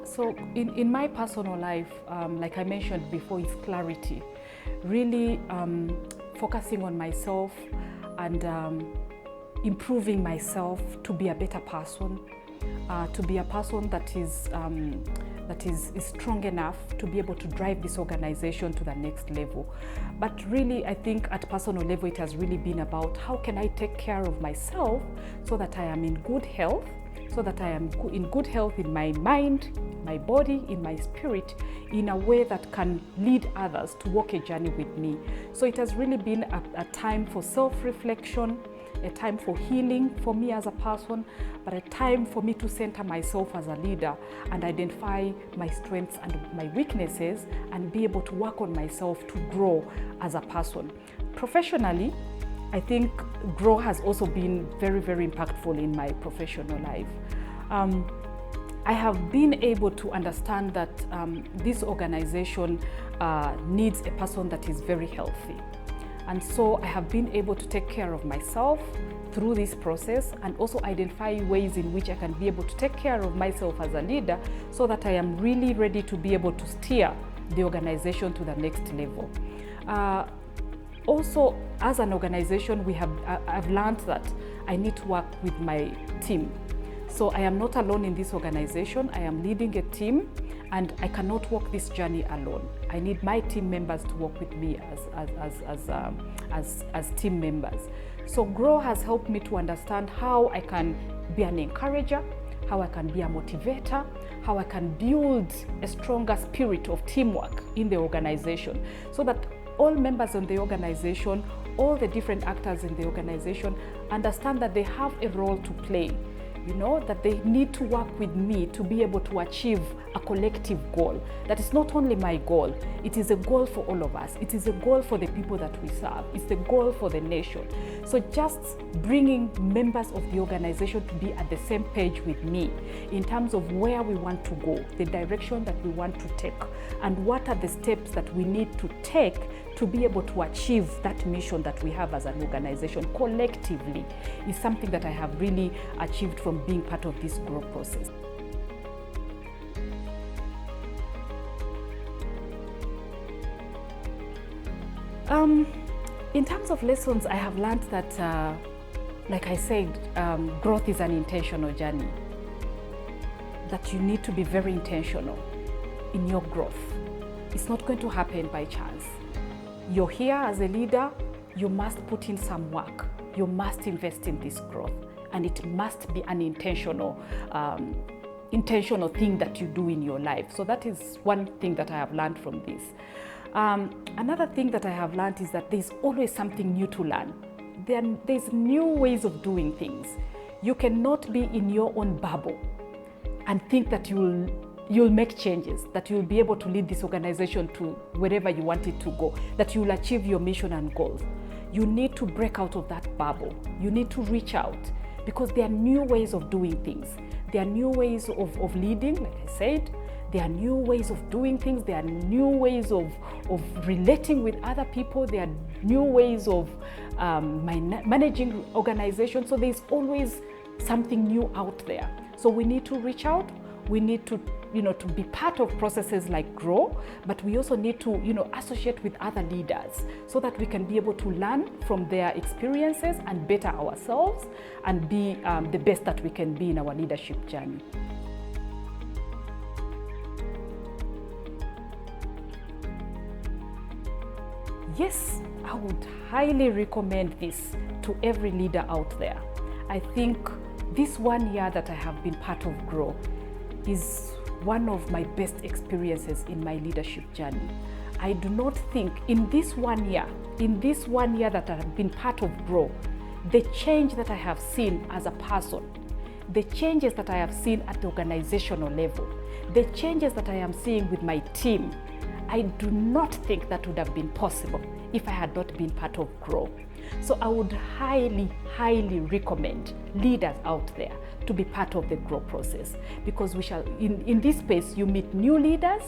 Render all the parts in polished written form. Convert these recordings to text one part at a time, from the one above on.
So in my personal life, like I mentioned before, is clarity. Really focusing on myself and improving myself to be a better person, to be a person that is strong enough to be able to drive this organization to the next level. But really, I think at personal level, it has really been about how can I take care of myself so that I am in good health, so that I am in good health in my mind, my body, in my spirit, in a way that can lead others to walk a journey with me. So it has really been a time for self-reflection, a time for healing for me as a person, but a time for me to center myself as a leader and identify my strengths and my weaknesses and be able to work on myself to grow as a person. Professionally, I think grow has also been very, very impactful in my professional life. I have been able to understand that this organization needs a person that is very healthy. And so I have been able to take care of myself through this process and also identify ways in which I can be able to take care of myself as a leader so that I am really ready to be able to steer the organization to the next level. Also, as an organization, I've learned that I need to work with my team. So I am not alone in this organization. I am leading a team and I cannot walk this journey alone. I need my team members to work with me as team members. So Grow has helped me to understand how I can be an encourager, how I can be a motivator, how I can build a stronger spirit of teamwork in the organization so that all members in the organization, all the different actors in the organization understand that they have a role to play. You know, that they need to work with me to be able to achieve a collective goal. That is not only my goal, it is a goal for all of us. It is a goal for the people that we serve. It's the goal for the nation. So just bringing members of the organization to be at the same page with me in terms of where we want to go, the direction that we want to take, and what are the steps that we need to take to be able to achieve that mission that we have as an organization collectively is something that I have really achieved from being part of this growth process. In terms of lessons, I have learned that, like I said, growth is an intentional journey. That you need to be very intentional in your growth. It's not going to happen by chance. You're here as a leader, you must put in some work. You must invest in this growth, and it must be an intentional thing that you do in your life. So that is one thing that I have learned from this. Another thing that I have learned is that there's always something new to learn. There's new ways of doing things. You cannot be in your own bubble and think that you'll make changes, that you'll be able to lead this organization to wherever you want it to go, that you'll achieve your mission and goals. You need to break out of that bubble. You need to reach out because there are new ways of doing things. There are new ways of leading, like I said. There are new ways of doing things. There are new ways of relating with other people. There are new ways of managing organizations. So there's always something new out there. So we need to reach out. We need to be part of processes like Grow, but we also need to, associate with other leaders so that we can be able to learn from their experiences and better ourselves and be the best that we can be in our leadership journey. Yes, I would highly recommend this to every leader out there. I think this 1 year that I have been part of Grow is one of my best experiences in my leadership journey. I do not think in this 1 year that I have been part of Grow, the change that I have seen as a person, the changes that I have seen at the organizational level, the changes that I am seeing with my team, I do not think that would have been possible if I had not been part of Grow. So I would highly, highly recommend leaders out there to be part of the Grow process, because we shall, in this space, you meet new leaders,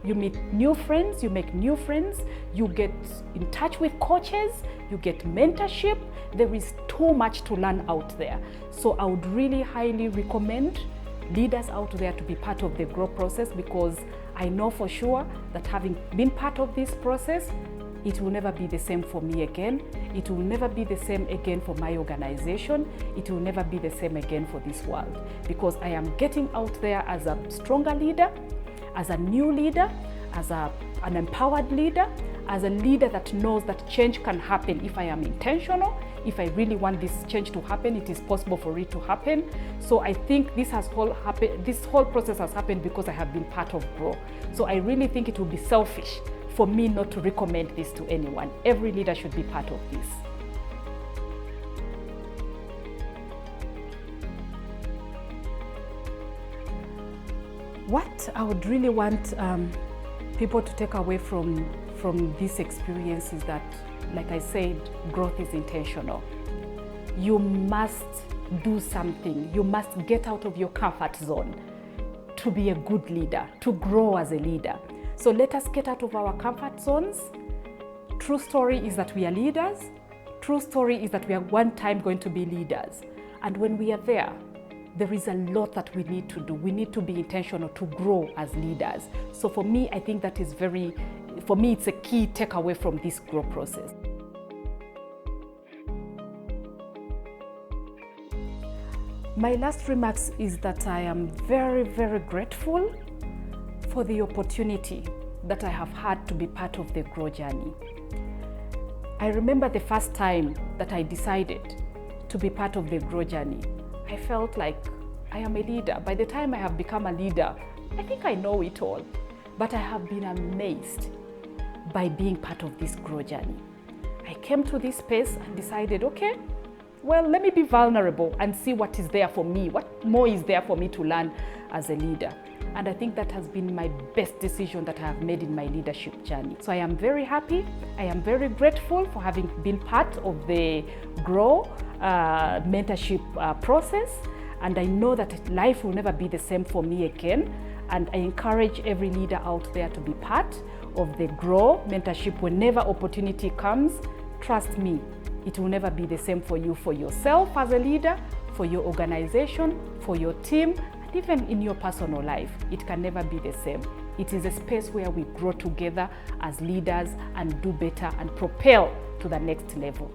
you meet new friends, you make new friends, you get in touch with coaches, you get mentorship. There is too much to learn out there. So I would really highly recommend leaders out there to be part of the Grow process, because I know for sure that having been part of this process, it will never be the same for me again. It will never be the same again for my organization. It will never be the same again for this world, because I am getting out there as a stronger leader, as a new leader, as an empowered leader, as a leader that knows that change can happen if I am intentional. If I really want this change to happen, it is possible for it to happen. So I think this whole process has happened because I have been part of Grow. So I really think it would be selfish for me not to recommend this to anyone. Every leader should be part of this. What I would really want people to take away from this experience is that, like I said, growth is intentional. You must do something. You must get out of your comfort zone to be a good leader, to grow as a leader. So let us get out of our comfort zones. True story is that we are leaders. True story is that we are one time going to be leaders. And when we are there is a lot that we need to do. We need to be intentional to grow as leaders. So for me, I think that is it's a key takeaway from this Grow process. My last remarks is that I am very, very grateful for the opportunity that I have had to be part of the Grow journey. I remember the first time that I decided to be part of the Grow journey. I felt like I am a leader. By the time I have become a leader, I think I know it all. But I have been amazed by being part of this Grow journey. I came to this space and decided, okay, well, let me be vulnerable and see what is there for me. What more is there for me to learn as a leader? And I think that has been my best decision that I have made in my leadership journey. So I am very happy. I am very grateful for having been part of the Grow mentorship process. And I know that life will never be the same for me again. And I encourage every leader out there to be part of the Grow mentorship whenever opportunity comes. Trust me, it will never be the same for you, for yourself as a leader, for your organization, for your team, and even in your personal life. It can never be the same. It is a space where we grow together as leaders and do better and propel to the next level.